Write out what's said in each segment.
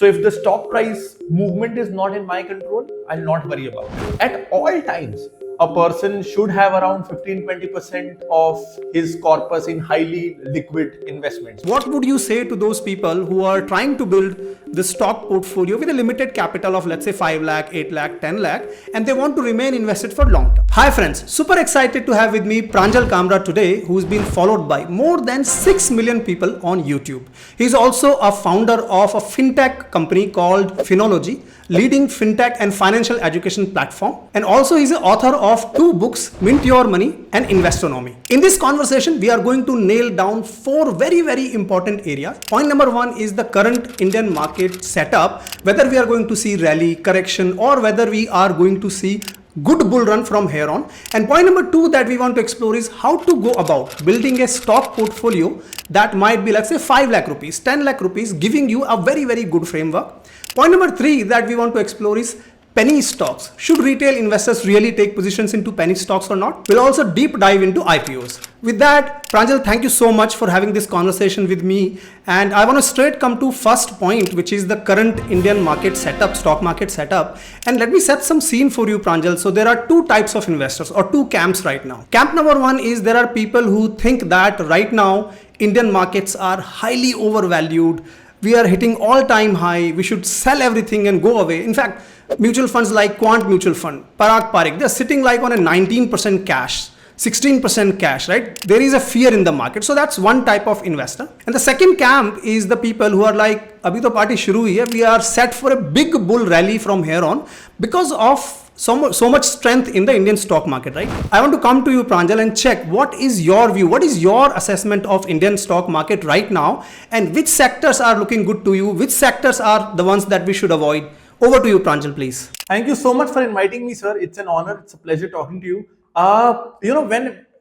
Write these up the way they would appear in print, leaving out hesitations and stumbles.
So if the stock price movement is not in my control, I'll not worry about it. At all times, a person should have around 15-20% of his corpus in highly liquid investments. What would you say to those people who are trying to build the stock portfolio with a limited capital of, let's say, 5 lakh, 8 lakh, 10 lakh, and they want to remain invested for long term? Hi friends, super excited to have with me Pranjal Kamra today, who's been followed by more than 6 million people on YouTube. He's also a founder of a fintech company called Finology, leading fintech and financial education platform. And also he's the author of 2 books, Mint Your Money and Investonomy. In this conversation, we are going to nail down 4 very important areas. Point number 1 is the current Indian market setup, whether we are going to see rally, correction, or whether we are going to see good bull run from here on. And point number 2 that we want to explore is how to go about building a stock portfolio that might be, let's say, 5 lakh rupees, 10 lakh rupees, giving you a very good framework. Point number 3 that we want to explore is penny stocks. Should retail investors really take positions into penny stocks or not? We'll also deep dive into IPOs. With that, Pranjal, thank you so much for having this conversation with me. And I want to straight come to first point, which is the current Indian market setup, stock market setup. And let me set some scene for you, Pranjal. So there are 2 types of investors or 2 camps right now. Camp number 1 is there are people who think that right now Indian markets are highly overvalued. We are hitting all-time high. We should sell everything and go away. In fact, mutual funds like Quant Mutual Fund, Parag Parikh, they're sitting like on a 19% cash, 16% cash, right? There is a fear in the market. So that's one type of investor. And the second camp is the people who are like, abhi to party shuru hui hai. We are set for a big bull rally from here on because of so much strength in the Indian stock market, right? I want to come to you, Pranjal, and check what is your view, what is your assessment of Indian stock market right now, and which sectors are looking good to you, which sectors are the ones that we should avoid. Over to you, Pranjal, please. Thank you so much for inviting me, sir. It's an honor. It's a pleasure talking to you.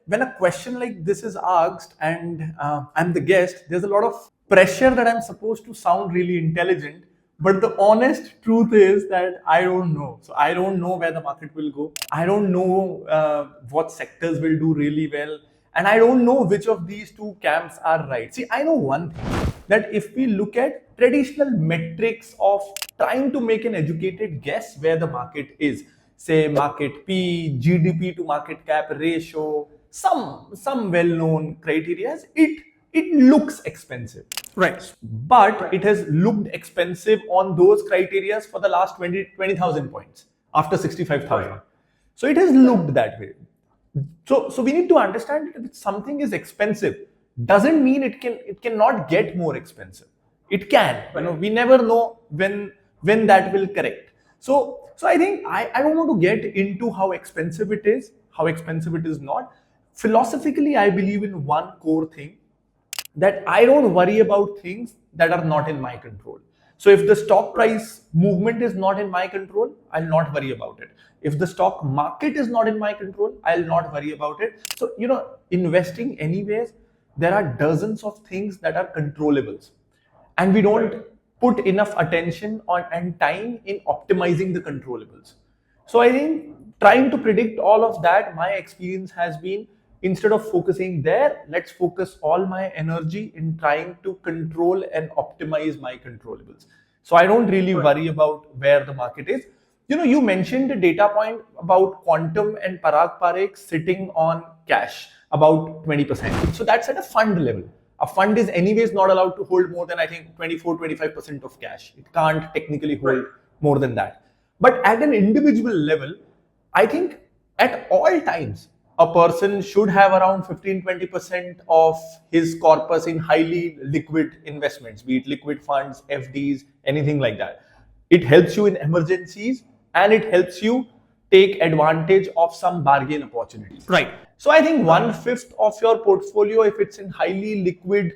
When a question like this is asked and I'm the guest, there's a lot of pressure that I'm supposed to sound really intelligent. But the honest truth is that I don't know. So I don't know where the market will go. I don't know what sectors will do really well. And I don't know which of these 2 camps are right. See, I know one thing, that if we look at traditional metrics of trying to make an educated guess where the market is, say market P, GDP to market cap ratio, some well-known criteria, it looks expensive. Right. But it has looked expensive on those criteria for the last 20,000 points after 65,000. Right. So it has looked that way. So we need to understand that if something is expensive, doesn't mean it cannot get more expensive. It can. Right. We never know when that will correct. So I think I don't want to get into how expensive it is not. Philosophically, I believe in one core thing, that I don't worry about things that are not in my control. So if the stock price movement is not in my control, I'll not worry about it. If the stock market is not in my control, I'll not worry about it. So, investing anyways, there are dozens of things that are controllables. And we don't put enough attention on and time in optimizing the controllables. So I think trying to predict all of that, my experience has been, instead of focusing there, let's focus all my energy in trying to control and optimize my controllables. So I don't really worry about where the market is. You mentioned a data point about Quantum and Parag Parikh sitting on cash, about 20%. So that's at a fund level. A fund is anyways not allowed to hold more than, I think, 24-25% of cash. It can't technically hold more than that. But at an individual level, I think at all times, a person should have around 15-20% of his corpus in highly liquid investments, be it liquid funds, FDs, anything like that. It helps you in emergencies and it helps you take advantage of some bargain opportunities. Right. So I think 1/5 of your portfolio, if it's in highly liquid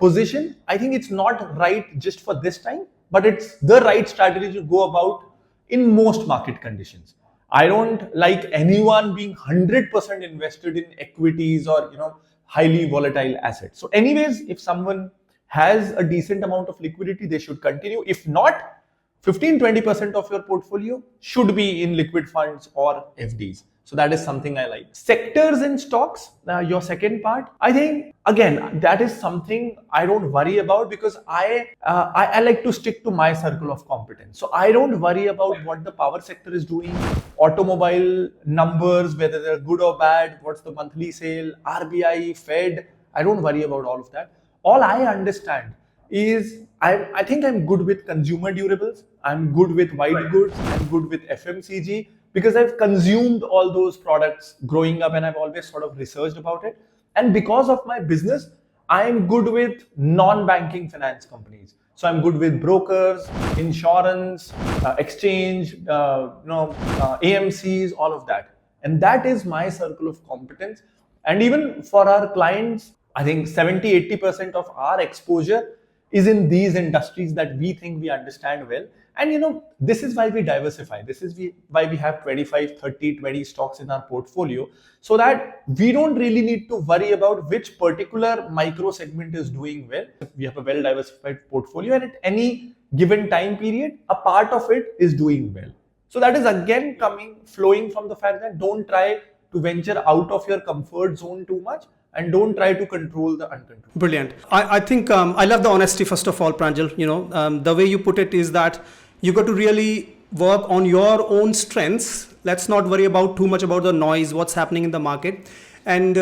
position, I think it's not right just for this time, but it's the right strategy to go about in most market conditions. I don't like anyone being 100% invested in equities or highly volatile assets. So anyways, if someone has a decent amount of liquidity, they should continue. If not, 15-20% of your portfolio should be in liquid funds or FDs. So that is something I like. Sectors in stocks, your second part. I think again that is something I don't worry about because I like to stick to my circle of competence. So I don't worry about what the power sector is doing, automobile numbers, whether they're good or bad, what's the monthly sale, RBI, Fed. I don't worry about all of that. All I understand is I think I'm good with consumer durables, I'm good with white goods, I'm good with FMCG because I've consumed all those products growing up and I've always sort of researched about it. And because of my business, I'm good with non-banking finance companies. So I'm good with brokers, insurance, exchange, AMCs, all of that. And that is my circle of competence. And even for our clients, I think 70-80% of our exposure is in these industries that we think we understand well. And this is why we diversify. This is why we have 25, 30, 20 stocks in our portfolio, so that we don't really need to worry about which particular micro segment is doing well. We have a well diversified portfolio, and at any given time period, a part of it is doing well. So that is again flowing from the fact that don't try to venture out of your comfort zone too much, and don't try to control the uncontrollable. Brilliant. I think I love the honesty, first of all, Pranjal. The way you put it is that you got to really work on your own strengths. Let's not worry about too much about the noise, what's happening in the market. And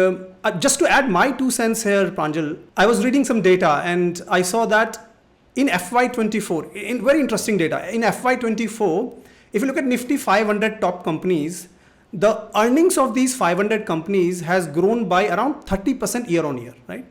just to add my 2 cents here, Pranjal, I was reading some data and I saw that in FY24, in very interesting data, in FY24, if you look at Nifty 500 top companies, the earnings of these 500 companies has grown by around 30% year on year, right?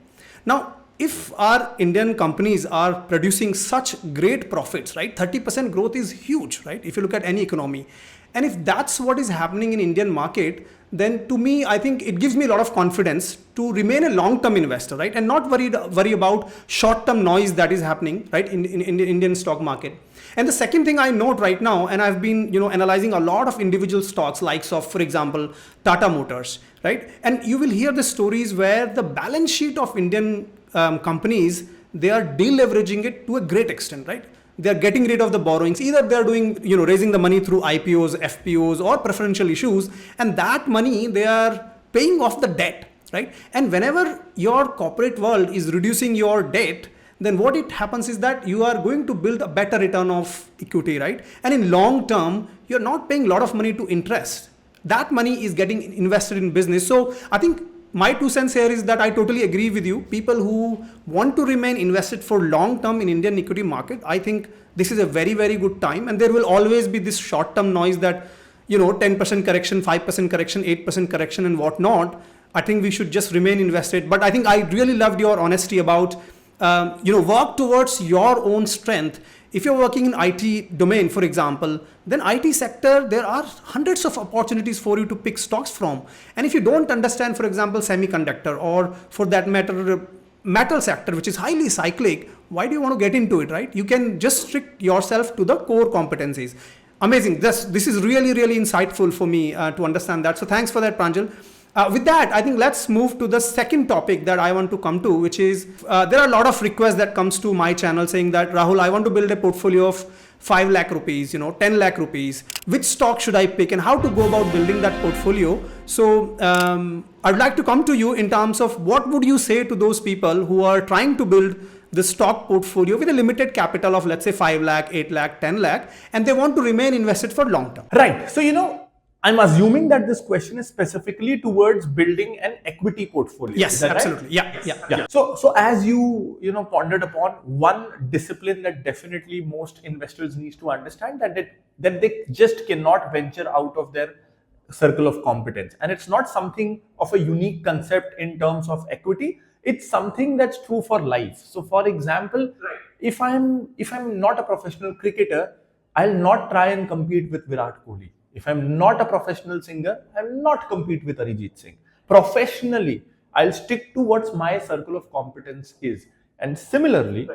Now, if our Indian companies are producing such great profits, right? 30% growth is huge, right? If you look at any economy. And if that's what is happening in Indian market, then to me, I think it gives me a lot of confidence to remain a long-term investor, right? And not worry about short-term noise that is happening, right? In the Indian stock market. And the second thing I note right now, and I've been, analyzing a lot of individual stocks, likes of, for example, Tata Motors, right? And you will hear the stories where the balance sheet of Indian companies, they are deleveraging it to a great extent, right? They are getting rid of the borrowings. Either they are doing, raising the money through IPOs, FPOs, or preferential issues, and that money they are paying off the debt, right? And whenever your corporate world is reducing your debt, then what it happens is that you are going to build a better return of equity, right? And in long term, you're not paying a lot of money to interest. That money is getting invested in business. So I think my 2 cents here is that I totally agree with you. People who want to remain invested for long term in Indian equity market, I think this is a very, very good time. And there will always be this short term noise that, 10% correction, 5% correction, 8% correction and whatnot. I think we should just remain invested. But I think I really loved your honesty about work towards your own strength. If you're working in IT domain, for example, then IT sector, there are hundreds of opportunities for you to pick stocks from. And if you don't understand, for example, semiconductor or for that matter, metal sector, which is highly cyclic, why do you want to get into it, right? You can just restrict yourself to the core competencies. Amazing. This is really, really insightful for me to understand that. So thanks for that, Pranjal. With that, I think let's move to the second topic that I want to come to, which is there are a lot of requests that comes to my channel saying that, Rahul, I want to build a portfolio of 5 lakh rupees, 10 lakh rupees. Which stock should I pick and how to go about building that portfolio? So I'd like to come to you in terms of what would you say to those people who are trying to build the stock portfolio with a limited capital of, let's say, 5 lakh, 8 lakh, 10 lakh, and they want to remain invested for long term. Right. So, I'm assuming that this question is specifically towards building an equity portfolio. Yes, absolutely. Right? Yeah. So as you pondered upon, one discipline that definitely most investors need to understand that they just cannot venture out of their circle of competence. And it's not something of a unique concept in terms of equity. It's something that's true for life. So for example, if I'm not a professional cricketer, I'll not try and compete with Virat Kohli. If I'm not a professional singer, I'll not compete with Arijit Singh. Professionally, I'll stick to what's my circle of competence is. And similarly,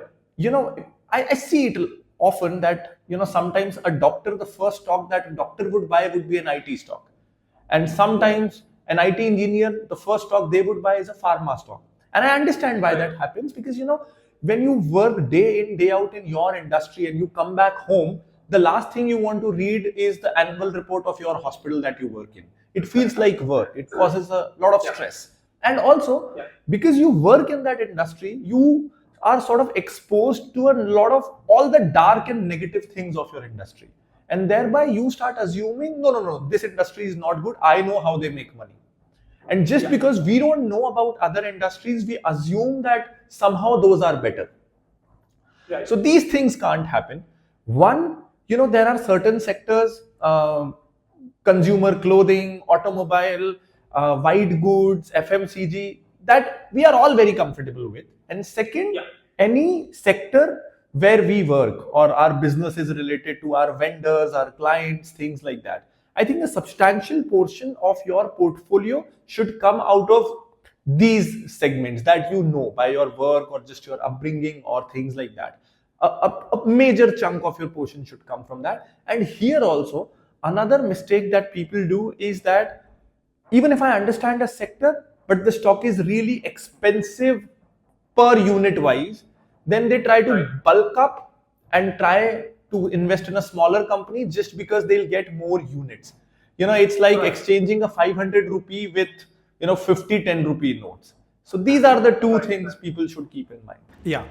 I see it often that, sometimes a doctor, the first stock that a doctor would buy would be an IT stock. And sometimes an IT engineer, the first stock they would buy is a pharma stock. And I understand why that happens because, when you work day in, day out in your industry and you come back home, the last thing you want to read is the annual report of your hospital that you work in. it feels like work. It causes a lot of stress. And also, because you work in that industry, you are sort of exposed to a lot of all the dark and negative things of your industry. And thereby you start assuming, no, this industry is not good. I know how they make money. And just because we don't know about other industries, we assume that somehow those are better. So these things can't happen. One, there are certain sectors, consumer clothing, automobile, white goods, FMCG, that we are all very comfortable with. And second, any sector where we work or our business is related to our vendors, our clients, things like that. I think a substantial portion of your portfolio should come out of these segments that you know by your work or just your upbringing or things like that. A major chunk of your portion should come from that. And here also, another mistake that people do is that even if I understand a sector, but the stock is really expensive per unit wise, then they try to bulk up and try to invest in a smaller company just because they'll get more units. It's like exchanging a 500 rupee with 50 10 rupee notes. So these are the two things people should keep in mind. Yeah.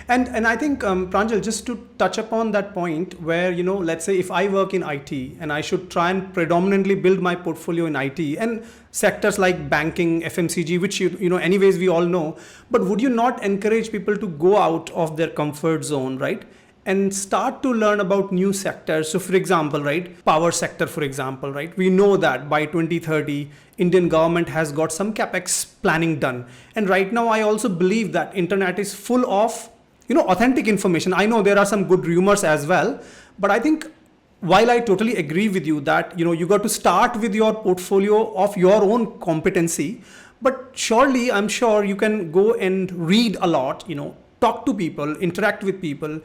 And I think, Pranjal, just to touch upon that point where, let's say if I work in IT and I should try and predominantly build my portfolio in IT and sectors like banking, FMCG, which, anyways, we all know, but would you not encourage people to go out of their comfort zone, right? And start to learn about new sectors. So for example, right, power sector, for example, right, we know that by 2030, Indian government has got some capex planning done. And right now, I also believe that internet is full of, authentic information. I know there are some good rumors as well, but I think while I totally agree with you that, you got to start with your portfolio of your own competency, but surely I'm sure you can go and read a lot, talk to people, interact with people.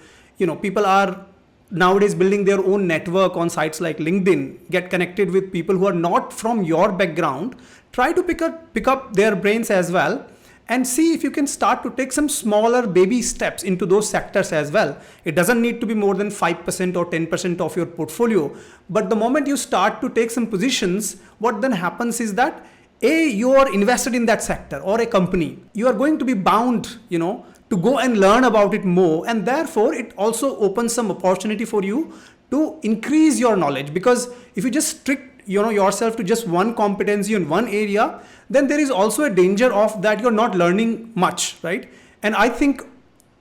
People are nowadays building their own network on sites like LinkedIn, get connected with people who are not from your background, try to pick up their brains as well, and see if you can start to take some smaller baby steps into those sectors as well. It doesn't need to be more than 5% or 10% of your portfolio. But the moment you start to take some positions, what then happens is that you are invested in that sector or a company. You are going to be bound, to go and learn about it more, and therefore it also opens some opportunity for you to increase your knowledge. Because if you just strict yourself to just one competency in one area, then there is also a danger of that you're not learning much, right? And I think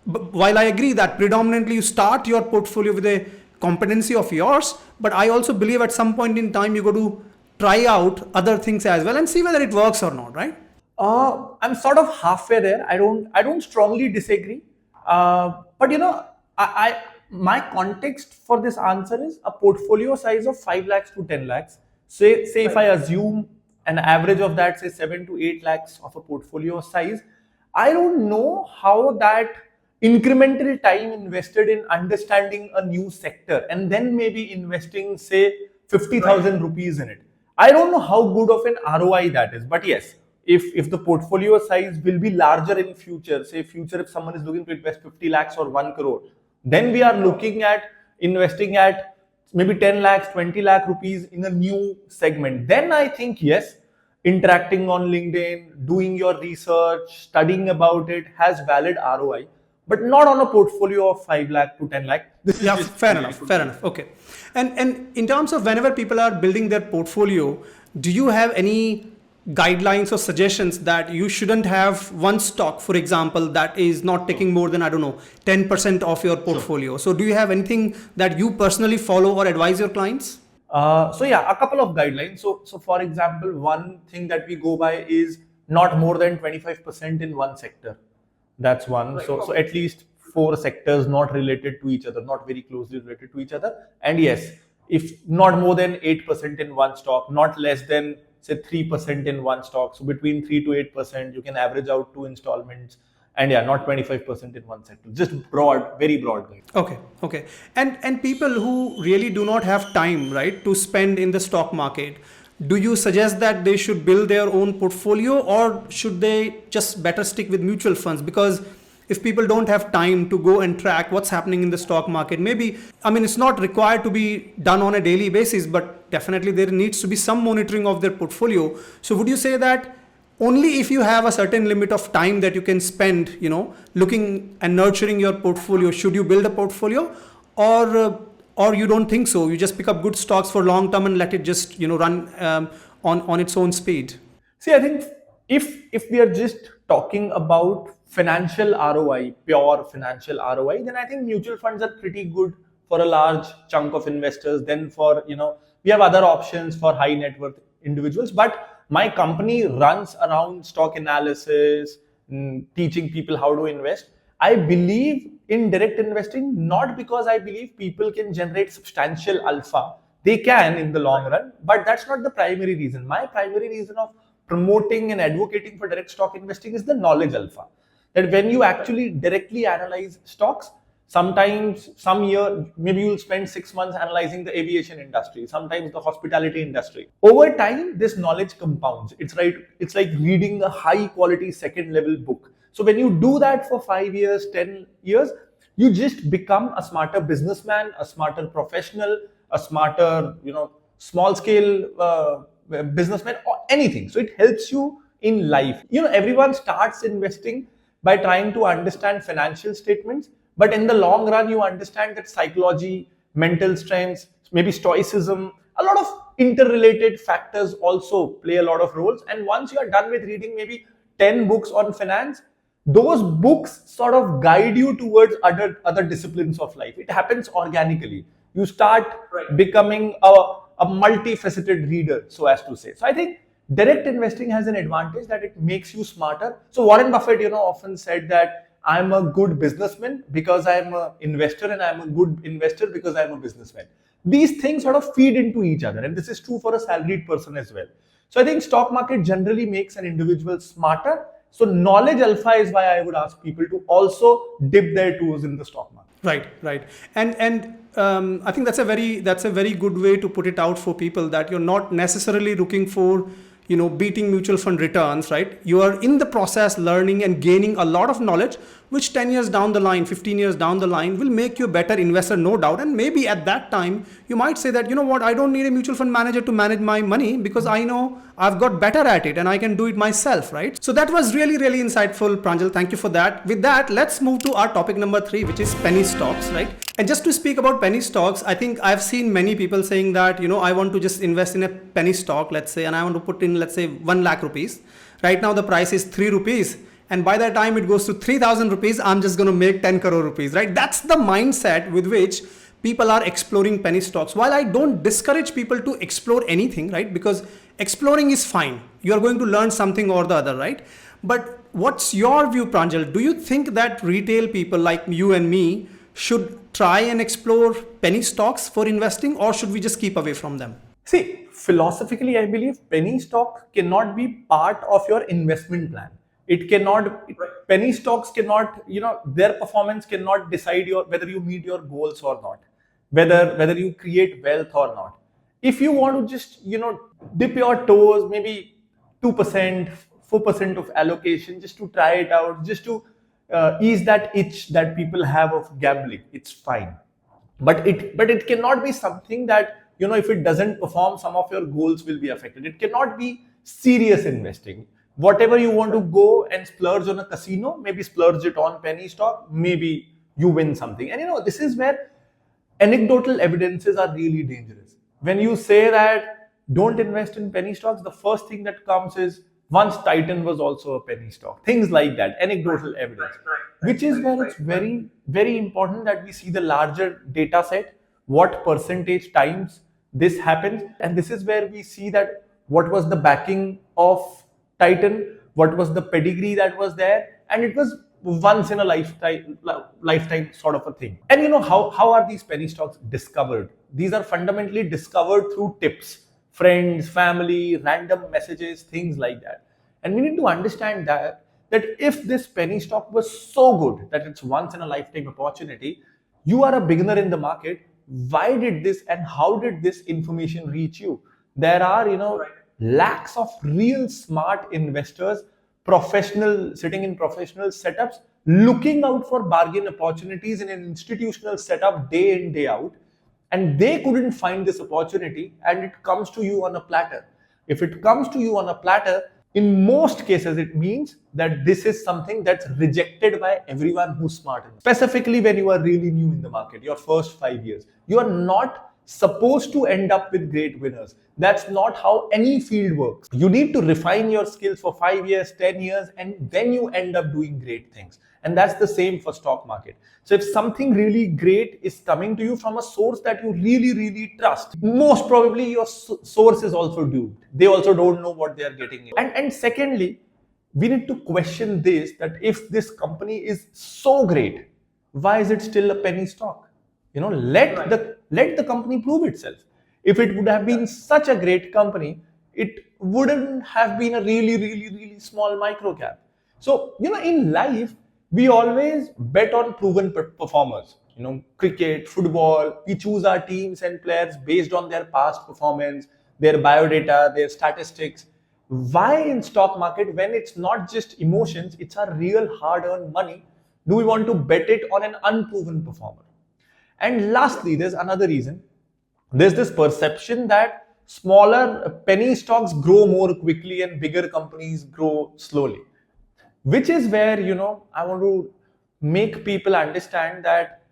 while I agree that predominantly you start your portfolio with a competency of yours, but I also believe at some point in time you got to try out other things as well and see whether it works or not, right? I'm sort of halfway there. I don't strongly disagree. But my context for this answer is a portfolio size of 5 lakhs to 10 lakhs. Say if I assume an average of that, say 7 to 8 lakhs of a portfolio size, I don't know how that incremental time invested in understanding a new sector and then maybe investing, say, 50,000 rupees in it. I don't know how good of an ROI that is. But yes, if the portfolio size will be larger in future, say if someone is looking to invest 50 lakhs or 1 crore, then we are looking at investing at maybe 10 lakhs, 20 lakh rupees in a new segment. Then I think, yes, interacting on LinkedIn, doing your research, studying about it has valid ROI, but not on a portfolio of 5 lakh to 10 lakh. Yeah, fair enough. Okay. And in terms of whenever people are building their portfolio, do you have any guidelines or suggestions that you shouldn't have one stock, for example, that is not taking more than, 10% of your portfolio? Sure. So do you have anything that you personally follow or advise your clients? So yeah, a couple of guidelines. So for example, one thing that we go by is not more than 25% in one sector. That's one. Right. So at least 4 sectors not related to each other, not very closely related to each other. And yes, if not more than 8% in one stock, not less than say 3% in one stock. So between 3 to 8%, you can average out 2 installments. And yeah, not 25% in one sector. Just broad, very broad. Okay. And people who really do not have time, right, to spend in the stock market, do you suggest that they should build their own portfolio, or should they just better stick with mutual funds? Because if people don't have time to go and track what's happening in the stock market, maybe, I mean, it's not required to be done on a daily basis, but definitely there needs to be some monitoring of their portfolio. So would you say that only if you have a certain limit of time that you can spend, looking and nurturing your portfolio, should you build a portfolio, or you don't think so? You just pick up good stocks for long term and let it just, run on its own speed. See, I think if we are just talking about financial ROI, pure financial ROI, then I think mutual funds are pretty good for a large chunk of investors. Then we have other options for high net worth individuals. But my company runs around stock analysis, teaching people how to invest. I believe in direct investing, not because I believe people can generate substantial alpha. They can in the long run, but that's not the primary reason. My primary reason of promoting and advocating for direct stock investing is the knowledge alpha. That when you actually directly analyze stocks, sometimes some year, maybe you'll spend 6 months analyzing the aviation industry, sometimes the hospitality industry. Over time, this knowledge compounds. It's like reading a high quality second level book. So when you do that for 5 years, 10 years, you just become a smarter businessman, a smarter professional, a smarter, small scale businessman or anything. So it helps you in life. Everyone starts investing by trying to understand financial statements, but in the long run, you understand that psychology, mental strengths, maybe stoicism, a lot of interrelated factors also play a lot of roles. And once you are done with reading maybe 10 books on finance, those books sort of guide you towards other disciplines of life. It happens organically. You start becoming a multifaceted reader, so as to say. So I think direct investing has an advantage that it makes you smarter. So Warren Buffett, often said that I'm a good businessman because I'm an investor, and I'm a good investor because I'm a businessman. These things sort of feed into each other, and this is true for a salaried person as well. So I think stock market generally makes an individual smarter. So knowledge alpha is why I would ask people to also dip their toes in the stock market. Right. And I think that's a very good way to put it out for people, that you're not necessarily looking for beating mutual fund returns, right? You are in the process learning and gaining a lot of knowledge, which 10 years down the line, 15 years down the line will make you a better investor, no doubt. And maybe at that time, you might say that, I don't need a mutual fund manager to manage my money because I know I've got better at it and I can do it myself, right? So that was really, really insightful, Pranjal. Thank you for that. With that, let's move to our topic number 3, which is penny stocks, right? And just to speak about penny stocks, I think I've seen many people saying that, I want to just invest in a penny stock, let's say, and I want to put in, let's say, 1 lakh rupees. Right now, the price is 3 rupees. And by the time it goes to 3,000 rupees, I'm just going to make 10 crore rupees, right? That's the mindset with which people are exploring penny stocks. While I don't discourage people to explore anything, right? Because exploring is fine. You are going to learn something or the other, right? But what's your view, Pranjal? Do you think that retail people like you and me should try and explore penny stocks for investing, or should we just keep away from them? See, philosophically, I believe penny stock cannot be part of your investment plan. It cannot, penny stocks cannot, their performance cannot decide whether you meet your goals or not, whether you create wealth or not. If you want to just, dip your toes, maybe 2%, 4% of allocation, just to try it out, just to ease that itch that people have of gambling, it's fine. But it cannot be something that, if it doesn't perform, some of your goals will be affected. It cannot be serious investing. Whatever you want to go and splurge on a casino, maybe splurge it on penny stock, maybe you win something. And this is where anecdotal evidences are really dangerous. When you say that don't invest in penny stocks, the first thing that comes is once Titan was also a penny stock. Things like that, anecdotal evidence, which is where it's very, very important that we see the larger data set, what percentage times this happens. And this is where we see that what was the backing of Titan, what was the pedigree that was there, and it was once in a lifetime sort of a thing. And how are these penny stocks discovered? These are fundamentally discovered through tips, friends, family, random messages, things like that. And we need to understand that if this penny stock was so good that it's once in a lifetime opportunity, you are a beginner in the market. Why did this and how did this information reach you? There are, lakhs of real smart investors, sitting in professional setups, looking out for bargain opportunities in an institutional setup day in, day out, and they couldn't find this opportunity, and it comes to you on a platter. If it comes to you on a platter, in most cases, it means that this is something that's rejected by everyone who's smart. Specifically, when you are really new in the market, your first 5 years, you are not supposed to end up with great winners. That's not how any field works. You need to refine your skills for 5 years, 10 years, and then you end up doing great things. And that's the same for stock market. So if something really great is coming to you from a source that you really, really trust, most probably your source is also doomed. They also don't know what they are getting. And secondly, we need to question this, that if this company is so great, why is it still a penny stock? Let the company prove itself. If it would have been such a great company, it wouldn't have been a really, really, really small micro cap. So, in life, we always bet on proven performers. Cricket, football, we choose our teams and players based on their past performance, their biodata, their statistics. Why in stock market, when it's not just emotions, it's our real hard-earned money, do we want to bet it on an unproven performer? And lastly, there's another reason. There's this perception that smaller penny stocks grow more quickly and bigger companies grow slowly. Which is where, I want to make people understand that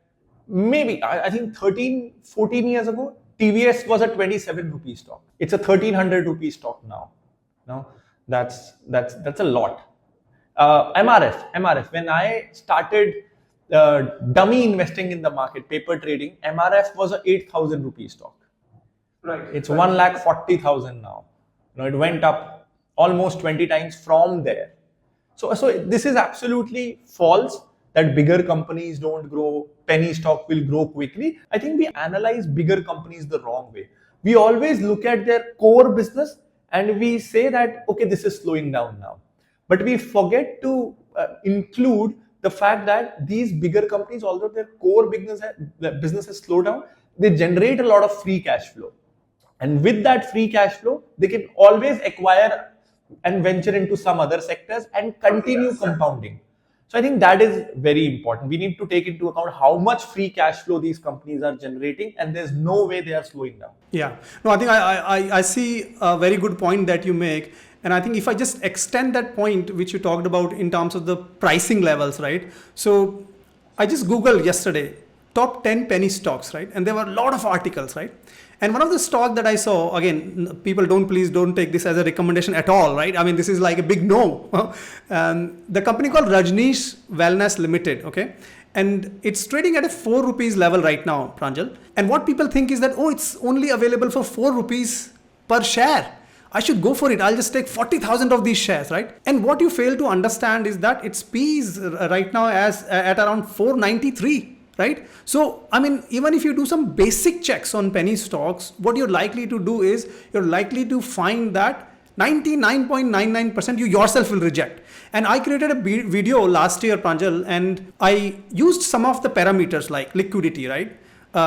maybe, I think 13, 14 years ago, TVS was a 27 rupee stock. It's a 1300 rupee stock now. That's a lot. MRF, when I started dummy investing in the market, paper trading, MRF was a 8,000 rupee stock. Right. It's 1,40,000 now. It went up almost 20 times from there. So this is absolutely false that bigger companies don't grow, penny stock will grow quickly. I think we analyze bigger companies the wrong way. We always look at their core business and we say that, okay, this is slowing down now. But we forget to include the fact that these bigger companies, although their core business has slowed down, they generate a lot of free cash flow. And with that free cash flow, they can always acquire and venture into some other sectors and continue compounding. So I think that is very important. We need to take into account how much free cash flow these companies are generating, and there's no way they are slowing down. Yeah, no, I think I see a very good point that you make. And I think if I just extend that point, which you talked about in terms of the pricing levels, right? So I just Googled yesterday, top 10 penny stocks, right? And there were a lot of articles, right? And one of the stock that I saw, again, people please don't take this as a recommendation at all, right? I mean, this is like a big no. The company called Rajneesh Wellness Limited, okay? And it's trading at a 4 rupees level right now, Pranjal. And what people think is that, oh, it's only available for 4 rupees per share. I should go for it. I'll just take 40,000 of these shares, right? And what you fail to understand is that its P is right now at around 493. Right? So, I mean, even if you do some basic checks on penny stocks, what you're likely to do is you're likely to find that 99.99% you yourself will reject. And I created a video last year, Pranjal, and I used some of the parameters like liquidity, right?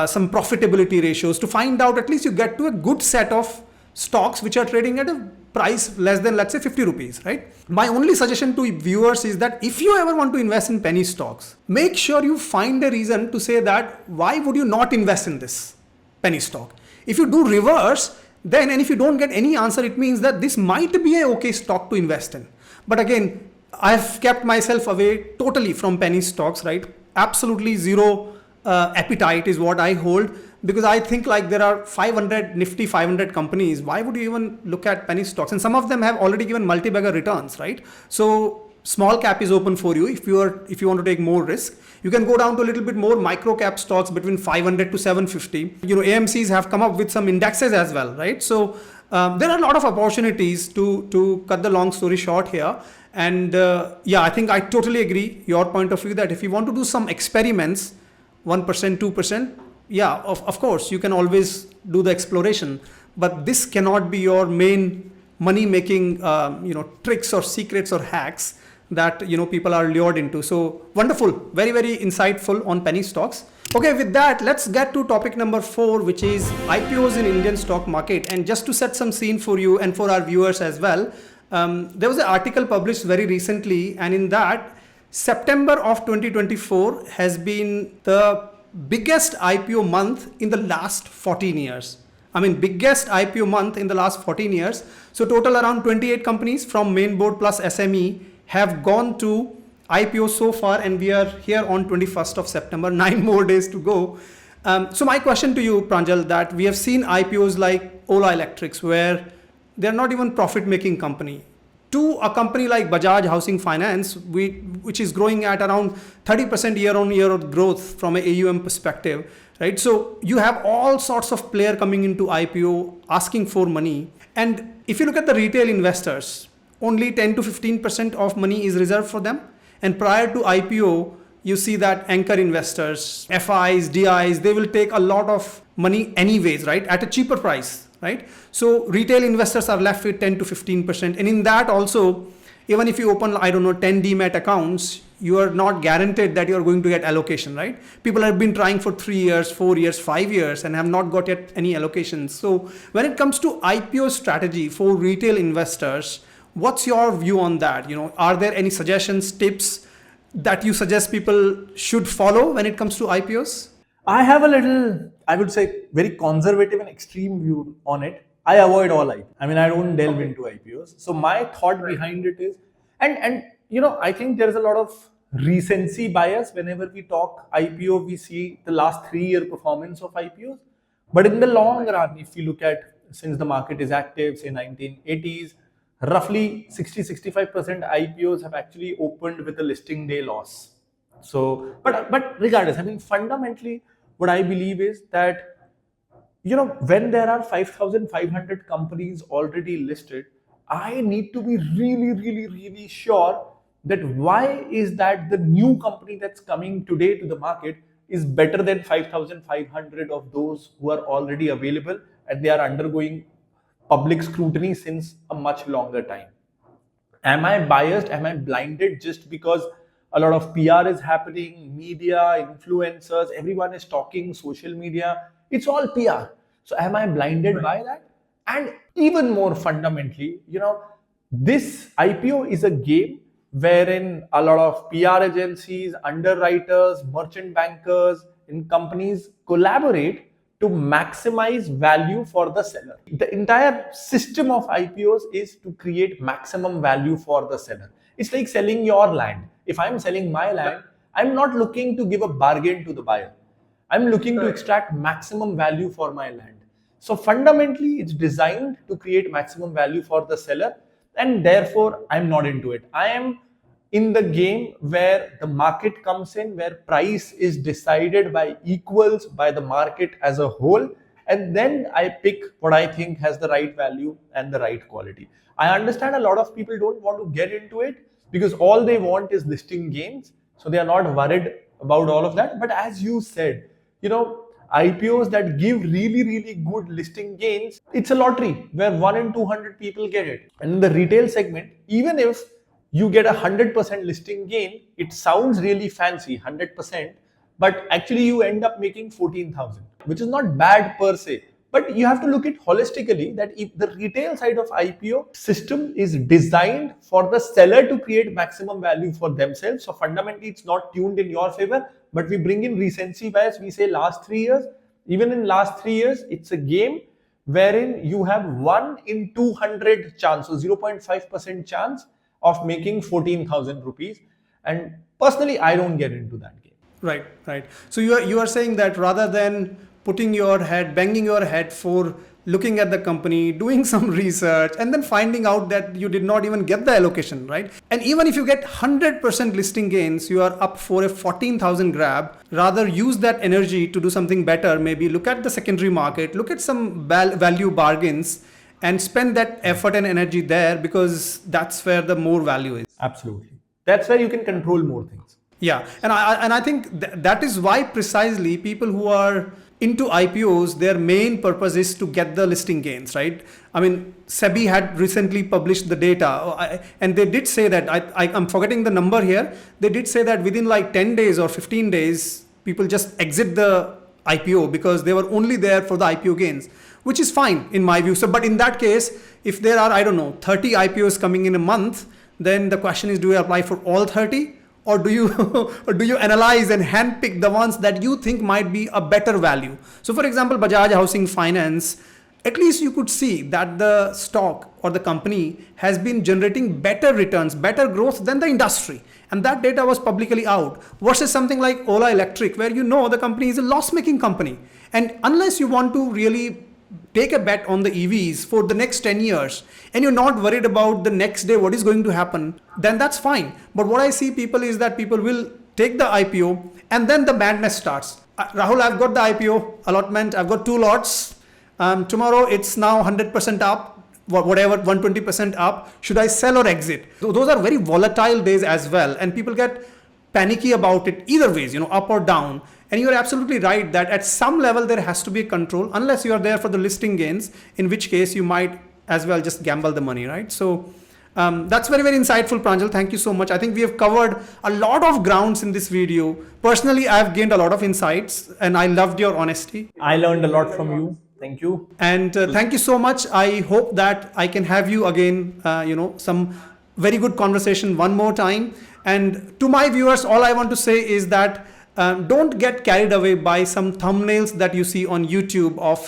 Some profitability ratios to find out at least you get to a good set of stocks which are trading at a price less than, let's say, 50 rupees, right? My only suggestion to viewers is that if you ever want to invest in penny stocks, make sure you find a reason to say that why would you not invest in this penny stock? If you do reverse, then, and if you don't get any answer, it means that this might be a okay stock to invest in. But again, I've kept myself away totally from penny stocks, right? Absolutely zero appetite is what I hold. Because I think like there are 500 nifty 500 companies. Why would you even look at penny stocks? And some of them have already given multi-bagger returns, right? So small cap is open for you if you want to take more risk. You can go down to a little bit more micro cap stocks between 500 to 750. AMCs have come up with some indexes as well, right? So there are a lot of opportunities to cut the long story short here. And yeah, I think I totally agree your point of view that if you want to do some experiments, 1%, 2%, yeah, of course, you can always do the exploration, but this cannot be your main money-making, tricks or secrets or hacks that, people are lured into. So wonderful, very, very insightful on penny stocks. Okay, with that, let's get to topic number 4, which is IPOs in Indian stock market. And just to set some scene for you and for our viewers as well, there was an article published very recently, and in that, September of 2024 has been the biggest IPO month in the last 14 years. I mean, biggest IPO month in the last 14 years. So total around 28 companies from main board plus SME have gone to IPO so far, and we are here on 21st of September, 9 more days to go. So my question to you, Pranjal, that we have seen IPOs like Ola Electrics, where they're not even profit-making company, to a company like Bajaj Housing Finance, which is growing at around 30% year-on-year growth from an AUM perspective, right? So you have all sorts of players coming into IPO asking for money. And if you look at the retail investors, only 10 to 15% of money is reserved for them. And prior to IPO, you see that anchor investors, FIs, DIs, they will take a lot of money anyways, right? At a cheaper price, right? So retail investors are left with 10 to 15%. And in that also, even if you open, 10 demat accounts, you are not guaranteed that you are going to get allocation, right? People have been trying for 3 years, 4 years, 5 years, and have not got yet any allocations. So when it comes to IPO strategy for retail investors, what's your view on that? Are there any suggestions, tips that you suggest people should follow when it comes to IPOs? I have a little, I would say, very conservative and extreme view on it. I avoid all IPOs. I mean, I don't delve into IPOs. So my thought behind it is, and I think there is a lot of recency bias. Whenever we talk IPO, we see the last 3-year performance of IPOs. But in the long run, if you look at, since the market is active, say 1980s, roughly 60-65% IPOs have actually opened with a listing day loss. So, but regardless, I mean, fundamentally, what I believe is that, when there are 5,500 companies already listed, I need to be really, really, really sure that why is that the new company that's coming today to the market is better than 5,500 of those who are already available and they are undergoing public scrutiny since a much longer time. Am I biased? Am I blinded just because a lot of PR is happening, media, influencers, everyone is talking, social media, it's all PR. So am I blinded by that? And even more fundamentally, this IPO is a game wherein a lot of PR agencies, underwriters, merchant bankers in companies collaborate to maximize value for the seller. The entire system of IPOs is to create maximum value for the seller. It's like selling your land. If I'm selling my land, I'm not looking to give a bargain to the buyer. I'm looking to extract maximum value for my land. So fundamentally, it's designed to create maximum value for the seller, and therefore I'm not into it. I am in the game where the market comes in, where price is decided by equals, by the market as a whole, and then I pick what I think has the right value and the right quality. I understand a lot of people don't want to get into it because all they want is listing gains, so they are not worried about all of that. But as you said, IPOs that give really, really good listing gains, it's a lottery where 1 in 200 people get it. And in the retail segment, even if you get 100% listing gain, it sounds really fancy, 100%, but actually you end up making 14,000, which is not bad per se. But you have to look at holistically that if the retail side of IPO system is designed for the seller to create maximum value for themselves. So fundamentally, it's not tuned in your favor, but we bring in recency bias. We say last 3 years, even in last 3 years, it's a game wherein you have 1 in 200 chance, so 0.5% chance of making 14,000 rupees. And personally, I don't get into that game. Right. So you are saying that rather than banging your head for looking at the company, doing some research, and then finding out that you did not even get the allocation, right? And even if you get 100% listing gains, you are up for a 14,000 grab. Rather use that energy to do something better. Maybe look at the secondary market, look at some value bargains, and spend that effort and energy there, because that's where the more value is. Absolutely. That's where you can control more things. Yeah. And I think that is why precisely people who are into IPOs, their main purpose is to get the listing gains, right? I mean, SEBI had recently published the data, and they did say that, I'm forgetting the number here, they did say that within like 10 days or 15 days, people just exit the IPO because they were only there for the IPO gains, which is fine in my view. So, but in that case, if there are, 30 IPOs coming in a month, then the question is, do we apply for all 30? or do you or do you analyze and handpick the ones that you think might be a better value? So for example, Bajaj Housing Finance, at least you could see that the stock or the company has been generating better returns, better growth than the industry. And that data was publicly out, versus something like Ola Electric, where you know the company is a loss-making company. And unless you want to really take a bet on the EVs for the next 10 years and you're not worried about the next day what is going to happen, then that's fine. But what I see people is that people will take the IPO and then the madness starts. Rahul, I've got the IPO allotment. I've got 2 lots. Tomorrow it's now 100% up, whatever, 120% up. Should I sell or exit? So those are very volatile days as well. And people get panicky about it either ways, up or down. And you're absolutely right that at some level there has to be a control, unless you are there for the listing gains, in which case you might as well just gamble the money, right? So that's very, very insightful, Pranjal. Thank you so much. I think we have covered a lot of grounds in this video. Personally, I've gained a lot of insights and I loved your honesty. I learned a lot from you. Thank you. And thank you so much. I hope that I can have you again, some very good conversation one more time. And to my viewers, all I want to say is that don't get carried away by some thumbnails that you see on YouTube of,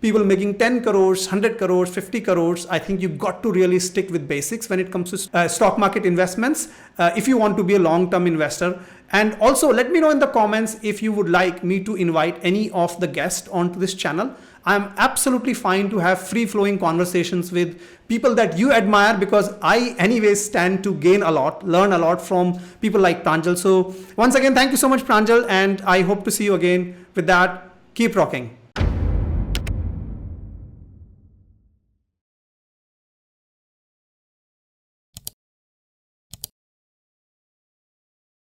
people making 10 crores, 100 crores, 50 crores. I think you've got to really stick with basics when it comes to stock market investments if you want to be a long-term investor. And also let me know in the comments if you would like me to invite any of the guests onto this channel. I'm absolutely fine to have free-flowing conversations with people that you admire, because I anyways stand to gain a lot, learn a lot from people like Pranjal. So once again, thank you so much, Pranjal, and I hope to see you again. With that, keep rocking.